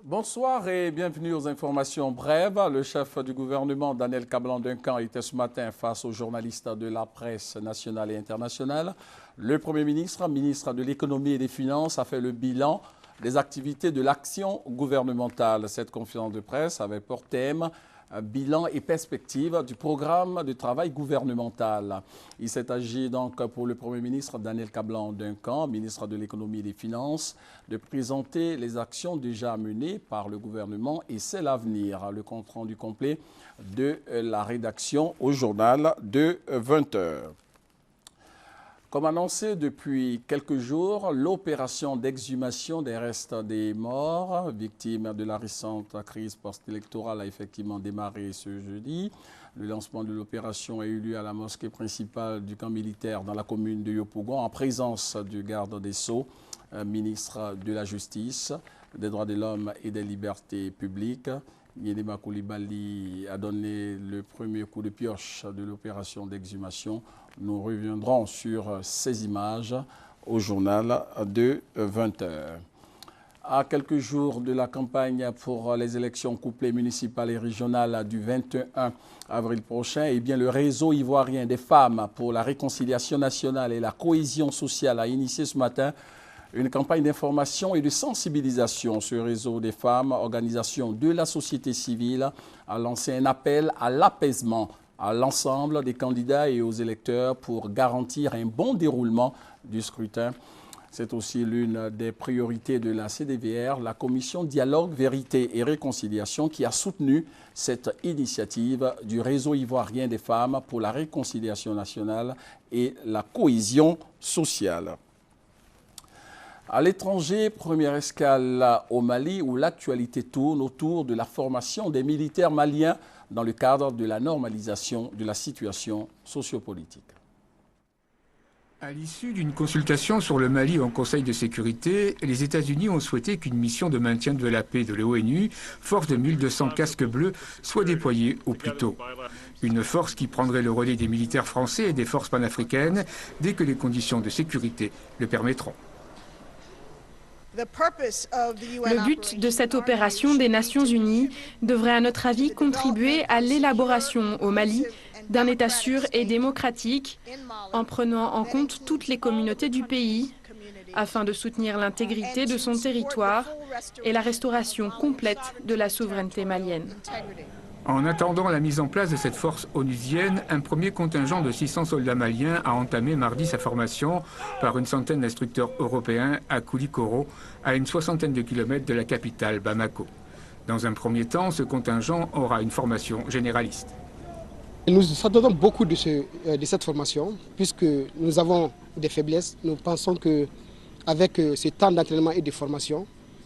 Bonsoir et bienvenue aux informations brèves. Le chef du gouvernement, Daniel Kablan-Duncan, était ce matin face aux journalistes de la presse nationale et internationale. Le Premier ministre, ministre de l'économie et des finances, a fait le bilan des activités de l'action gouvernementale. Cette conférence de presse avait pour thème bilan et perspective du programme de travail gouvernemental. Il s'est agi donc pour le Premier ministre Daniel Kablan-Duncan, ministre de l'économie et des finances, de présenter les actions déjà menées par le gouvernement et c'est l'avenir. Le compte-rendu complet de la rédaction au journal de 20h. Comme annoncé depuis quelques jours, l'opération d'exhumation des restes des morts victimes de la récente crise post-électorale a effectivement démarré ce jeudi. Le lancement de l'opération a eu lieu à la mosquée principale du camp militaire dans la commune de Yopougon en présence du garde des Sceaux, ministre de la Justice, des droits de l'homme et des libertés publiques. Yédema Koulibaly a donné le premier coup de pioche de l'opération d'exhumation. Nous reviendrons sur ces images au journal de 20h. À quelques jours de la campagne pour les élections couplées municipales et régionales du 21 avril prochain, eh bien, le réseau ivoirien des femmes pour la réconciliation nationale et la cohésion sociale a initié ce matin une campagne d'information et de sensibilisation. Ce réseau des femmes, organisation de la société civile, a lancé un appel à l'apaisement à l'ensemble des candidats et aux électeurs pour garantir un bon déroulement du scrutin. C'est aussi l'une des priorités de la CDVR, la commission Dialogue, Vérité et Réconciliation, qui a soutenu cette initiative du réseau ivoirien des femmes pour la réconciliation nationale et la cohésion sociale. À l'étranger, première escale au Mali où l'actualité tourne autour de la formation des militaires maliens dans le cadre de la normalisation de la situation sociopolitique. À l'issue d'une consultation sur le Mali en Conseil de sécurité, les États-Unis ont souhaité qu'une mission de maintien de la paix de l'ONU, force de 1200 casques bleus, soit déployée au plus tôt. Une force qui prendrait le relais des militaires français et des forces panafricaines dès que les conditions de sécurité le permettront. Le but de cette opération des Nations Unies devrait, à notre avis, contribuer à l'élaboration au Mali d'un État sûr et démocratique en prenant en compte toutes les communautés du pays afin de soutenir l'intégrité de son territoire et la restauration complète de la souveraineté malienne. En attendant la mise en place de cette force onusienne, un premier contingent de 600 soldats maliens a entamé mardi sa formation par une centaine d'instructeurs européens à Koulikoro, à une soixantaine de kilomètres de la capitale Bamako. Dans un premier temps, ce contingent aura une formation généraliste. Nous attendons beaucoup de cette formation, puisque nous avons des faiblesses. Nous pensons qu'avec ce temps d'entraînement et de formation,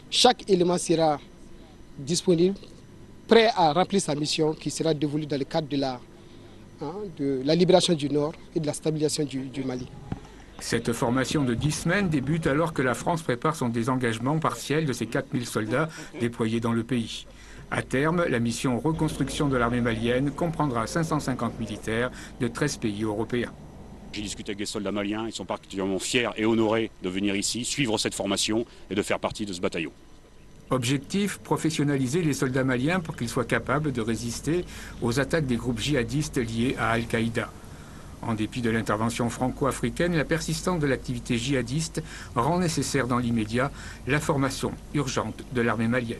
chaque élément sera disponible, prêt à remplir sa mission qui sera dévolue dans le cadre de la libération du Nord et de la stabilisation du Mali. Cette formation de 10 semaines débute alors que la France prépare son désengagement partiel de ses 4000 soldats déployés dans le pays. À terme, la mission reconstruction de l'armée malienne comprendra 550 militaires de 13 pays européens. J'ai discuté avec des soldats maliens, ils sont particulièrement fiers et honorés de venir ici, suivre cette formation et de faire partie de ce bataillon. Objectif, professionnaliser les soldats maliens pour qu'ils soient capables de résister aux attaques des groupes djihadistes liés à Al-Qaïda. En dépit de l'intervention franco-africaine, la persistance de l'activité djihadiste rend nécessaire dans l'immédiat la formation urgente de l'armée malienne.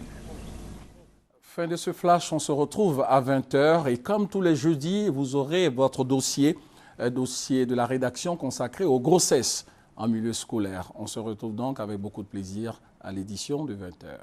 Fin de ce flash, on se retrouve à 20h et comme tous les jeudis, vous aurez votre dossier, un dossier de la rédaction consacré aux grossesses en milieu scolaire. On se retrouve donc avec beaucoup de plaisir à l'édition de 20h.